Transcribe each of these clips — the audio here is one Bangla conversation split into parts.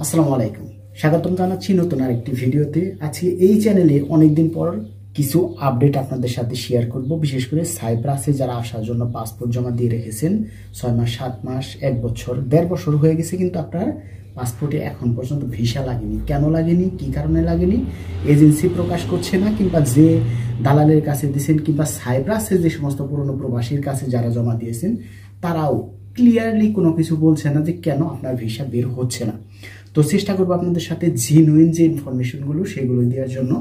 আসসালামু আলাইকুম, স্বাগতম জানাচ্ছি নতুন আরেকটি ভিডিওতে। আজকে এই চ্যানেলে অনেকদিন পর কিছু আপডেট আপনাদের সাথে শেয়ার করব। বিশেষ করে সাইপ্রাসে যারা আসার জন্য পাসপোর্ট জমা দিয়ে রেখেছেন 6 মাস, 7 মাস, 1 বছর, 1.5 বছর হয়ে গেছে, কিন্তু আপনার পাসপোর্টে এখন পর্যন্ত ভিসা লাগেনি। কেন লাগেনি, কি কারণে লাগেনি, এজেন্সি প্রকাশ করছে না, কিংবা যে দালালের কাছে দিয়েছেন, কিংবা সাইপ্রাসে যে সমস্ত পুরনো প্রবাসীর কাছে যারা জমা দিয়েছেন তারাও ক্লিয়ারলি কোনো কিছু বলছে না যে কেন আপনার ভিসা বের হচ্ছে না। তো চেষ্টা করবো আপনাদের সাথে জেনুইন যে ইনফরমেশনগুলো সেগুলো দেওয়ার জন্য।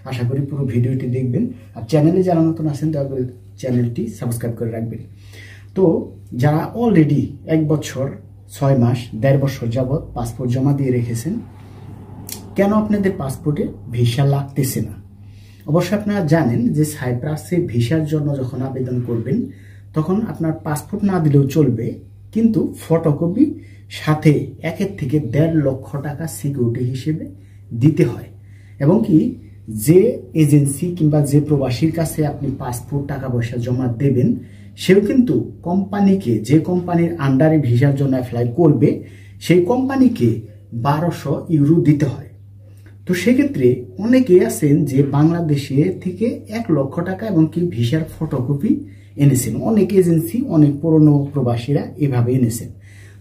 আশা করি পুরো ভিডিওটি দেখবেন। আর চ্যানেলে যারা নতুন আছেন দয়া করে চ্যানেলটি সাবস্ক্রাইব করে রাখবেন। তো যারা অলরেডি 1 বছর, 6 মাস, 1.5 বছর যাবৎ পাসপোর্ট জমা দিয়ে রেখেছেন, কেন আপনাদের পাসপোর্টে ভিসা লাগতেছে না? অবশ্যই আপনারা জানেন যে সাইপ্রাসে ভিসার জন্য যখন আবেদন করবেন তখন আপনার পাসপোর্ট না দিলেও চলবে, কিন্তু ফটোকপি সাথে 1 থেকে 1.5 লক্ষ টাকা সিকিউরিটি হিসেবে দিতে হয়। এবং কি যে এজেন্সি কিংবা যে প্রবাসীর কাছে আপনি পাসপোর্ট টাকা পয়সা জমা দেবেন সেও কিন্তু কোম্পানিকে, যে কোম্পানির আন্ডারে ভিসার জন্য অ্যাপ্লাই করবে সেই কোম্পানিকে 1200 ইউরো দিতে হয়। তো সেক্ষেত্রে অনেকে আছেন যে বাংলাদেশে থেকে 1 লক্ষ টাকা এবং কি ভিসার ফটোকপি এনেছেন। অনেক এজেন্সি, অনেক পুরনো প্রবাসীরা এভাবে এনেছেন।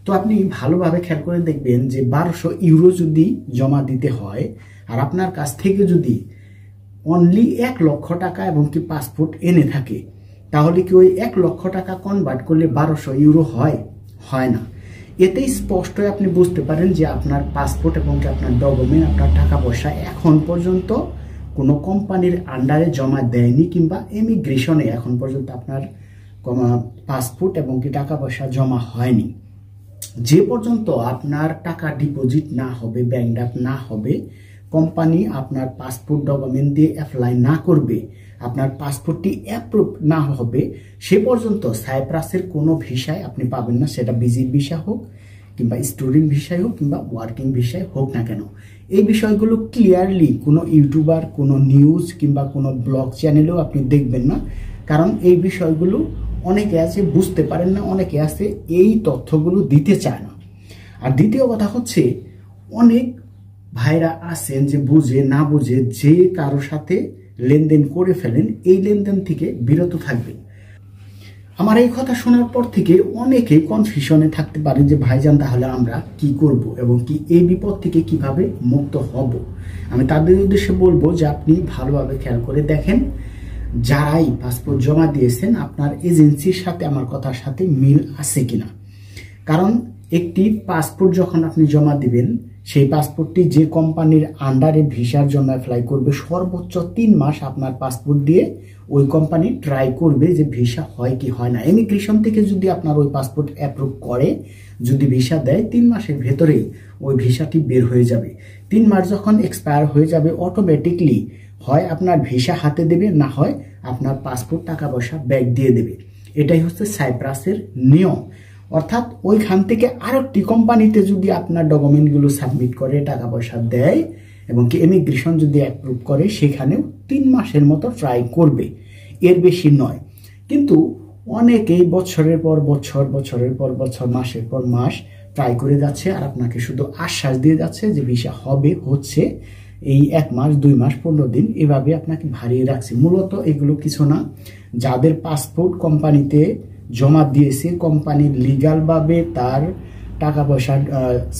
তো আপনি ভালোভাবে খেয়াল করে দেখবেন যে 1200 ইউরো যদি জমা দিতে হয় আর আপনার কাছ থেকে যদি অনলি 1 লক্ষ টাকা এবং কি পাসপোর্ট এনে থাকে, তাহলে কি ওই 1 লক্ষ টাকা কনভার্ট করলে 1200 ইউরো হয়? হয় না। এতেই স্পষ্ট আপনি বুঝতে পারেন যে আপনার পাসপোর্ট এবং কি আপনার ডকুমেন্ট, আপনার টাকা পয়সা এখন পর্যন্ত কোনো কোম্পানির আন্ডারে জমা দেয়নি, কিংবা ইমিগ্রেশনে এখন পর্যন্ত আপনার পাসপোর্ট এবং কি টাকা পয়সা জমা হয়নি। যে পর্যন্ত আপনার টাকা ডিপোজিট না হবে, ব্যাংক ড্রাফট না হবে, কোম্পানি আপনার পাসপোর্ট ডকুমেন্ট দিয়ে অ্যাপ্লাই না করবে, আপনার পাসপোর্টটি অ্যাপ্রুভ না হবে, সে পর্যন্ত সাইপ্রাসের কোনো ভিসায় আপনি পাবেন না। সেটা ভিজিট ভিসা হোক, কিংবা স্টুডেন্ট ভিসায় হোক, কিংবা ওয়ার্কিং ভিসায় হোক না কেন। এই বিষয়গুলো ক্লিয়ারলি কোনো ইউটিউবার, কোনো নিউজ কিংবা কোনো ব্লগ চ্যানেলেও আপনি দেখবেন না। কারণ এই বিষয়গুলো অনেকে আছে বুঝতে পারেন না, অনেকে আছে এই তথ্যগুলো দিতে চায় না। আর দ্বিতীয় কথা হচ্ছে, অনেক ভাইরা আছেন যে বুঝে না বুঝে যে কারোর সাথে লেনদেন করে ফেলেন, এই লেনদেন থেকে বিরত থাকবেন। আমার এই কথা শোনার পর থেকে অনেকেই কনফিউশনে থাকতে পারেন যে ভাইজান তাহলে আমরা কি করব এবং কি এই বিপদ থেকে কিভাবে মুক্ত হব। আমি তাদের উদ্দেশ্যে বলবো যে আপনি ভালোভাবে খেয়াল করে দেখেন, যারাই পাসপোর্ট জমা দিয়েছেন আপনার এজেন্সির সাথে আমার কথার সাথে মিল আছে কিনা। কারণ একটি পাসপোর্ট যখন আপনি জমা দিবেন, সেই পাসপোর্টটি যে কোম্পানির আন্ডারে ভিসার জন্য অ্যাপ্লাই করবে, সর্বোচ্চ 3 মাস আপনার পাসপোর্ট দিয়ে ওই কোম্পানি ট্রাই করবে যে ভিসা হয় কি হয় না। ইমিগ্রেশন থেকে যদি আপনার ওই পাসপোর্ট অ্যাপ্রুভ করে, যদি ভিসা দেয়, 3 মাসের ভেতরেই ওই ভিসাটি বের হয়ে যাবে। 3 মাস যখন এক্সপায়ার হয়ে যাবে, অটোমেটিকলি হয় আপনার ভিসা হাতে দেবে, না হয় আপনার পাসপোর্ট টাকা পয়সা ব্যাক দিয়ে দেবে। এটাই হচ্ছে সাইপ্রাসের নিয়ম। অর্থাৎ ওইখান থেকে আরেকটি কোম্পানিতে যদি আপনার ডকুমেন্টগুলো সাবমিট করে, টাকা পয়সা দেয় এবং কি ইমিগ্রেশন যদি অ্যাপ্রুভ করে, সেখানেও 3 মাসের মতো ট্রাই করবে, এর বেশি নয়। কিন্তু অনেকেই বছরের পর বছর, বছরের পর বছর, মাসের পর মাস ট্রাই করে যাচ্ছে আর আপনাকে শুধু আশ্বাস দিয়ে যাচ্ছে যে ভিসা হবে, হচ্ছে, এই 1 মাস, 2 মাস, 15 দিন এভাবে আপনাকে ভারিয়ে রাখছে। মূলত এগুলো কিছু না। যাদের পাসপোর্ট কোম্পানিতে জমা দিয়েছে, কোম্পানি লিগালভাবে তার টাকা পয়সা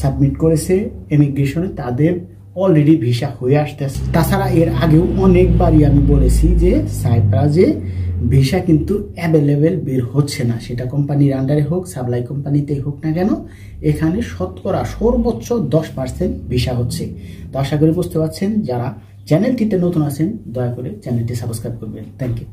সাবমিট করেছে ইমিগ্রেশনে, তাদের অলরেডি ভিসা হয়ে আসতেছে। তাছাড়া এর আগেও অনেকবারই আমি বলেছি যে সাইপ্রাসে ভিসা কিন্তু অ্যাভেলেবেল বের হচ্ছে না, সেটা কোম্পানির আন্ডারে হোক, সাপ্লাই কোম্পানিতেই হোক না কেন, এখানে শতকরা সর্বোচ্চ 10% ভিসা হচ্ছে। তো আশা করি বুঝতে পারছেন। যারা চ্যানেলটিতে নতুন আছেন দয়া করে চ্যানেলটি সাবস্ক্রাইব করবেন। Thank you.